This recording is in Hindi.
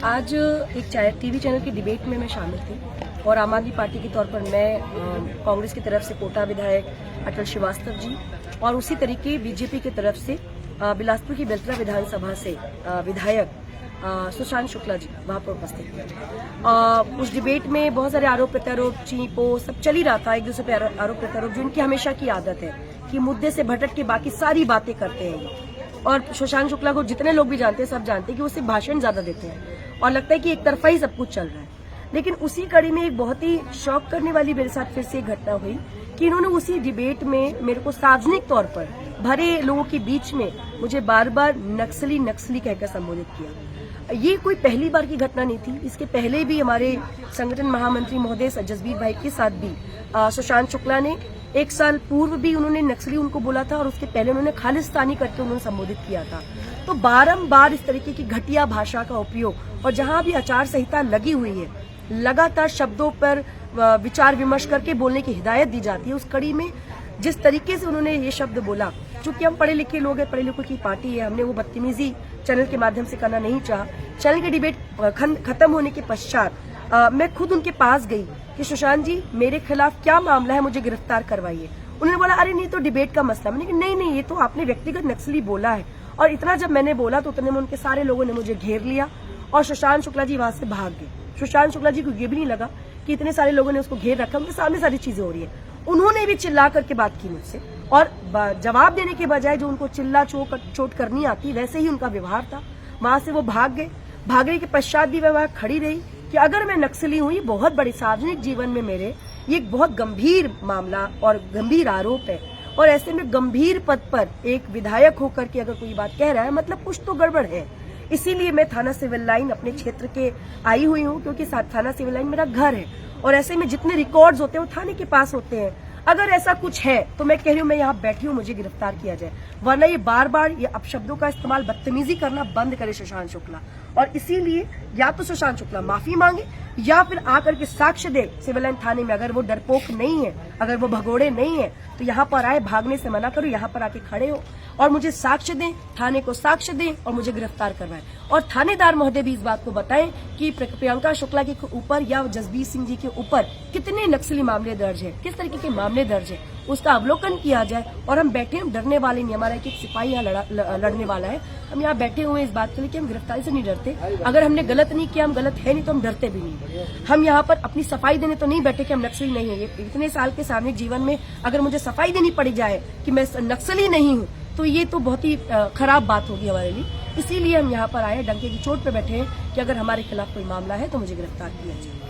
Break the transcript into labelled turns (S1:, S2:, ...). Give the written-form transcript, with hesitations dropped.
S1: आज एक टीवी चैनल की डिबेट में मैं शामिल थी और आम आदमी पार्टी के तौर पर मैं कांग्रेस की तरफ से कोटा विधायक अटल श्रीवास्तव जी और उसी तरीके बीजेपी की तरफ से बिलासपुर की बेलतरा विधानसभा से विधायक सुशांत शुक्ला जी वहां पर उपस्थित थे। उस डिबेट में बहुत सारे आरोप प्रत्यारोप चीपो सब चल ही रहा था, एक दूसरे पे आरोप प्रत्यारोप, जो इनकी हमेशा की आदत है कि मुद्दे से भटक के बाकी सारी बातें करते हैं। और सुशांत शुक्ला को जितने लोग भी जानते हैं, सब जानते हैं कि वो सिर्फ भाषण ज्यादा देते हैं और लगता है कि एक तरफा ही सब कुछ चल रहा है। लेकिन उसी कड़ी में एक बहुत ही शॉक करने वाली मेरे साथ फिर से एक घटना हुई कि इन्होंने उसी डिबेट में मेरे को सार्वजनिक तौर पर भरे लोगों के बीच में मुझे बार बार नक्सली कहकर संबोधित किया। ये कोई पहली बार की घटना नहीं थी, इसके पहले भी हमारे संगठन महामंत्री महोदय जसबीर भाई के साथ भी सुशांत शुक्ला ने 1 साल पूर्व भी उन्होंने नक्सली उनको बोला था और उसके पहले उन्होंने खालिस्तानी करके उन्होंने संबोधित किया था। तो बारंबार इस तरीके की घटिया भाषा का उपयोग, और जहां भी आचार संहिता लगी हुई है लगातार शब्दों पर विचार विमर्श करके बोलने की हिदायत दी जाती है। उस कड़ी में जिस तरीके से उन्होंने ये शब्द बोला, चूंकि हम पढ़े लिखे लोग हैं, पढ़े लिखों की पार्टी है, हमने वो बदतमीजी चैनल के माध्यम से करना नहीं चाहा। चैनल की डिबेट खत्म होने के पश्चात मैं खुद उनके पास गई कि सुशांत जी मेरे खिलाफ क्या मामला है, मुझे गिरफ्तार करवाइए। उन्होंने बोला अरे नहीं तो डिबेट का मसला। मैंने कहा नहीं ये तो आपने व्यक्तिगत नक्सली बोला है। और इतना जब मैंने बोला तो उतने में उनके सारे लोगों ने मुझे घेर लिया और सुशांत शुक्ला जी वहां से भाग गए। सुशांत शुक्ला जी को ये भी नहीं लगा कि इतने सारे लोगों ने उसको घेर रखा, उनके सामने सारी चीजें हो रही है। उन्होंने भी चिल्ला करके बात की मुझसे और जवाब देने के बजाय जो उनको चिल्ला चोट करनी आती वैसे ही उनका व्यवहार था। वहां से वो भाग गए। भागने के पश्चात भी वह वहां खड़ी रही कि अगर मैं नक्सली हूं, ये बहुत बड़ी सार्वजनिक जीवन में मेरे ये एक बहुत गंभीर मामला और गंभीर आरोप है और ऐसे में गंभीर पद पर एक विधायक होकर के अगर कोई बात कह रहा है मतलब कुछ तो गड़बड़ है। इसीलिए मैं थाना सिविल लाइन अपने क्षेत्र के आई हुई हूँ, क्योंकि थाना सिविल लाइन मेरा घर है और ऐसे में जितने रिकॉर्ड्स होते हैं वो थाने के पास होते हैं। अगर ऐसा कुछ है तो मैं कह रही हूँ मैं यहाँ बैठी हूँ, मुझे गिरफ्तार किया जाए, वरना ये बार बार ये अपशब्दों का इस्तेमाल बदतमीजी करना बंद करे सुशांत शुक्ला। और इसीलिए या तो सुशांत शुक्ला माफी मांगे या फिर आकर के साक्ष्य दे सिविल लाइन थाने में। अगर वो डरपोक नहीं है, अगर वो भगोड़े नहीं है तो यहाँ पर आए, भागने से मना करो, यहाँ पर आके खड़े हो और मुझे साक्ष्य दें, थाने को साक्ष्य दें और मुझे गिरफ्तार करवाएं। और थानेदार महोदय भी इस बात को बताएं कि प्रियंका शुक्ला के ऊपर या जसबीर सिंह जी के ऊपर कितने नक्सली मामले दर्ज है, किस तरीके के मामले दर्ज है, उसका अवलोकन किया जाए। और हम बैठे, हम डरने वाले नहीं, हमारा एक सिपाही यहाँ लड़ने वाला है। हम यहाँ बैठे हुए इस बात के लिए कि हम गिरफ्तारी से नहीं डरते। अगर हमने गलत नहीं किया, हम गलत है नहीं तो हम डरते भी नहीं। हम यहाँ पर अपनी सफाई देने तो नहीं बैठे कि हम नक्सली नहीं है। इतने साल के सामूहिक जीवन में अगर मुझे सफाई देनी पड़ जाए कि मैं नक्सली नहीं हूँ तो ये तो बहुत ही खराब बात होगी हमारे लिए। इसीलिए हम यहाँ पर आए, डंके की चोट पे बैठे हैं कि अगर हमारे खिलाफ कोई मामला है तो मुझे गिरफ्तार किया जाए।